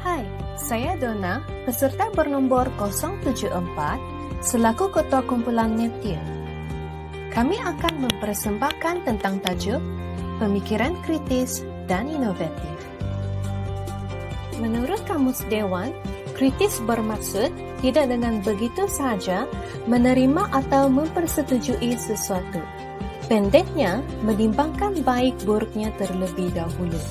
Hai, saya Donna, peserta bernombor 074, selaku Ketua Kumpulan Netia. Kami akan mempersembahkan tentang tajuk Pemikiran Kritis dan Inovatif. Menurut Kamus Dewan, kritis bermaksud tidak dengan begitu sahaja menerima atau mempersetujui sesuatu. Pendeknya, menimbangkan baik buruknya terlebih dahulu.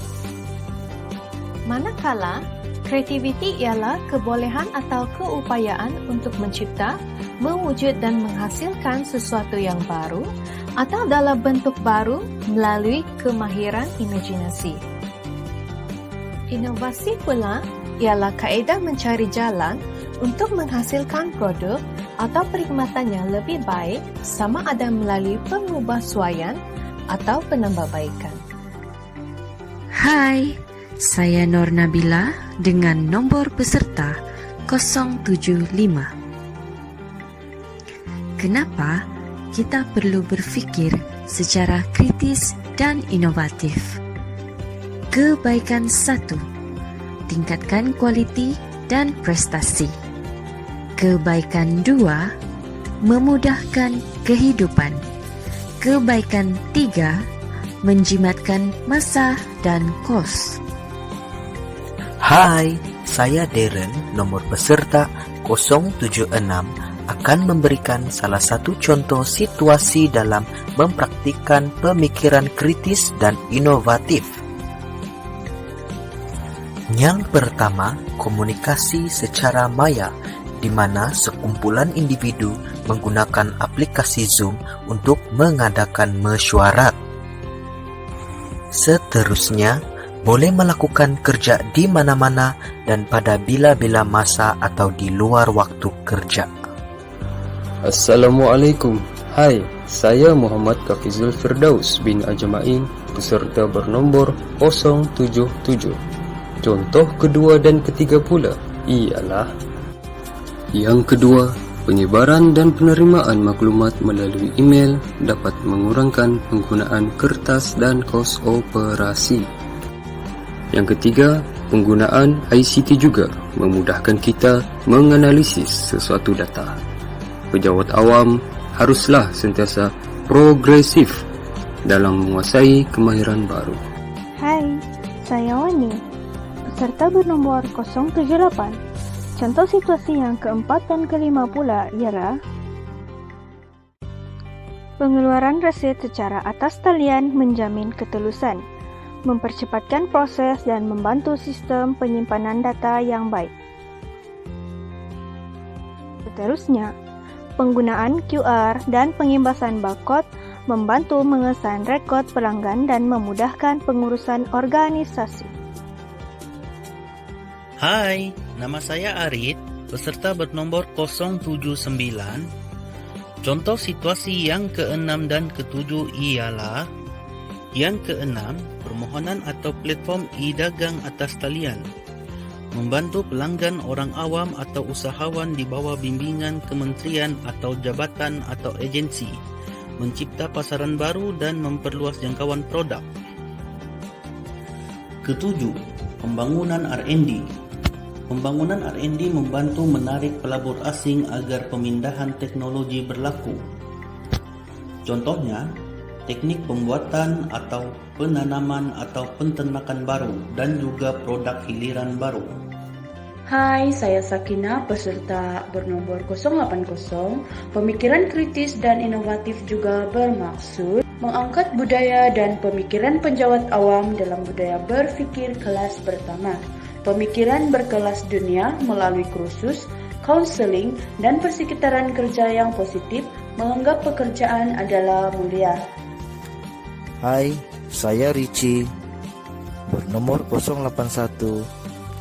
Manakala, kreativiti ialah kebolehan atau keupayaan untuk mencipta, mewujud dan menghasilkan sesuatu yang baru atau dalam bentuk baru melalui kemahiran imajinasi. Inovasi pula ialah kaedah mencari jalan untuk menghasilkan produk atau perkhidmatan yang lebih baik sama ada melalui pengubahsuaian atau penambahbaikan. Hai, saya Nur Nabila dengan nombor peserta 075. Kenapa kita perlu berfikir secara kritis dan inovatif? Kebaikan 1. Tingkatkan kualiti dan prestasi. Kebaikan 2. Memudahkan kehidupan. Kebaikan 3. Menjimatkan masa dan kos. Hai, saya Darren, nomor peserta 076, akan memberikan salah satu contoh situasi dalam mempraktikkan pemikiran kritis dan inovatif. Yang pertama, komunikasi secara maya, di mana sekumpulan individu menggunakan aplikasi Zoom untuk mengadakan mesyuarat. Seterusnya, boleh melakukan kerja di mana-mana dan pada bila-bila masa atau di luar waktu kerja. Assalamualaikum. Hai, saya Muhammad Kafizul Firdaus bin Ajma'in, peserta bernombor 077. Contoh kedua dan ketiga pula ialah: yang kedua, penyebaran dan penerimaan maklumat melalui email dapat mengurangkan penggunaan kertas dan kos operasi. Yang ketiga, penggunaan ICT juga memudahkan kita menganalisis sesuatu data. Pejabat awam haruslah sentiasa progresif dalam menguasai kemahiran baru. Hai, saya Wani, peserta bernombor 078. Contoh situasi yang keempat dan kelima pula ialah: pengeluaran resit secara atas talian menjamin ketelusan, mempercepatkan proses dan membantu sistem penyimpanan data yang baik. Seterusnya, penggunaan QR dan pengimbasan barcode membantu mengesan rekod pelanggan dan memudahkan pengurusan organisasi. Hai, nama saya Arid, peserta bernombor 079. Contoh situasi yang ke-6 dan ke-7 ialah: yang ke-6, permohonan atau platform e-dagang atas talian, membantu pelanggan orang awam atau usahawan di bawah bimbingan kementerian atau jabatan atau agensi, mencipta pasaran baru dan memperluas jangkauan produk. Ketujuh, pembangunan R&D. Pembangunan R&D membantu menarik pelabur asing agar pemindahan teknologi berlaku. Contohnya, teknik pembuatan atau penanaman atau penternakan baru dan juga produk hiliran baru. Hai, saya Sakina, peserta bernombor 080. Pemikiran kritis dan inovatif juga bermaksud mengangkat budaya dan pemikiran penjawat awam dalam budaya berfikir kelas pertama. Pemikiran berkelas dunia melalui kursus, counseling, dan persekitaran kerja yang positif menganggap pekerjaan adalah mulia. Hai, saya Richie, bernomor 081.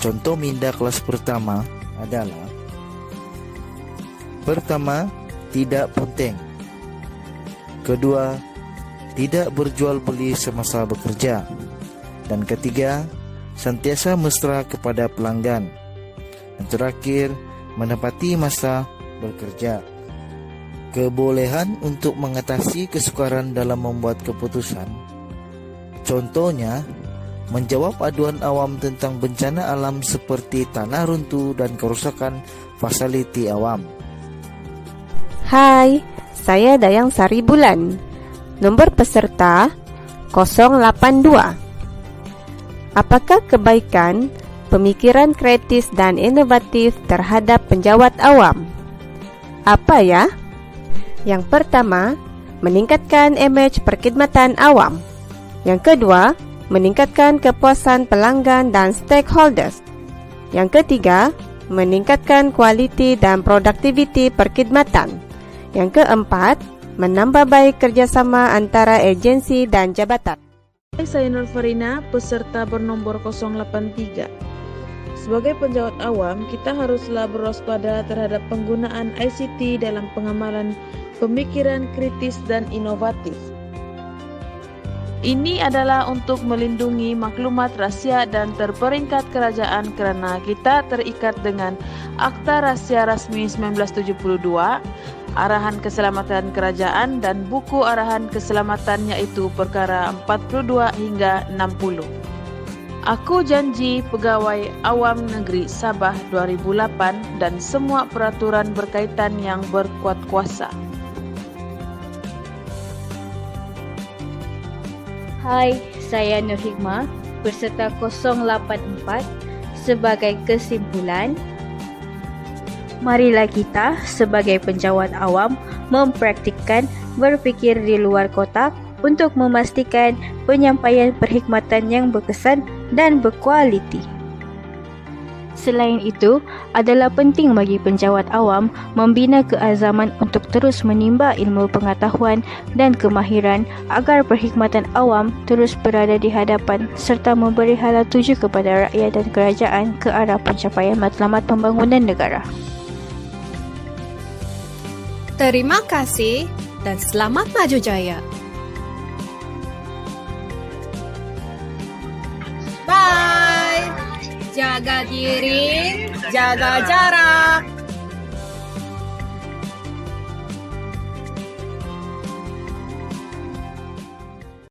Contoh minda kelas pertama adalah: pertama, tidak ponteng. Kedua, tidak berjual beli semasa bekerja. Dan ketiga, sentiasa mesra kepada pelanggan. Dan terakhir, menepati masa bekerja. Kebolehan untuk mengatasi kesukaran dalam membuat keputusan. Contohnya, menjawab aduan awam tentang bencana alam seperti tanah runtuh dan kerusakan fasiliti awam. Hai, saya Dayang Sari Bulan. Nomor peserta 082. Apakah kebaikan pemikiran kritis dan inovatif terhadap penjawat awam? Apa ya? Yang pertama, meningkatkan imej perkhidmatan awam. Yang kedua, meningkatkan kepuasan pelanggan dan stakeholders. Yang ketiga, meningkatkan kualiti dan produktiviti perkhidmatan. Yang keempat, menambah baik kerjasama antara agensi dan jabatan. Saya Nur Farina, peserta bernomor 083. Sebagai penjawat awam, kita haruslah berwaspada terhadap penggunaan ICT dalam pengamalan pemikiran kritis dan inovatif. Ini adalah untuk melindungi maklumat rahasia dan terperingkat kerajaan kerana kita terikat dengan Akta Rahsia Rasmi 1972, Arahan Keselamatan Kerajaan dan Buku Arahan Keselamatan iaitu Perkara 42 hingga 60. Aku janji Pegawai Awam Negeri Sabah 2008 dan semua peraturan berkaitan yang berkuat kuasa. Hai, saya Nur Hikmah, peserta 084. Sebagai kesimpulan, marilah kita sebagai penjawat awam mempraktikkan berfikir di luar kotak untuk memastikan penyampaian perkhidmatan yang berkesan dan berkualiti. Selain itu, adalah penting bagi penjawat awam membina keazaman untuk terus menimba ilmu pengetahuan dan kemahiran agar perkhidmatan awam terus berada di hadapan serta memberi hala tuju kepada rakyat dan kerajaan ke arah pencapaian matlamat pembangunan negara. Terima kasih dan selamat maju jaya. Bye. Jaga diri, jaga jarak.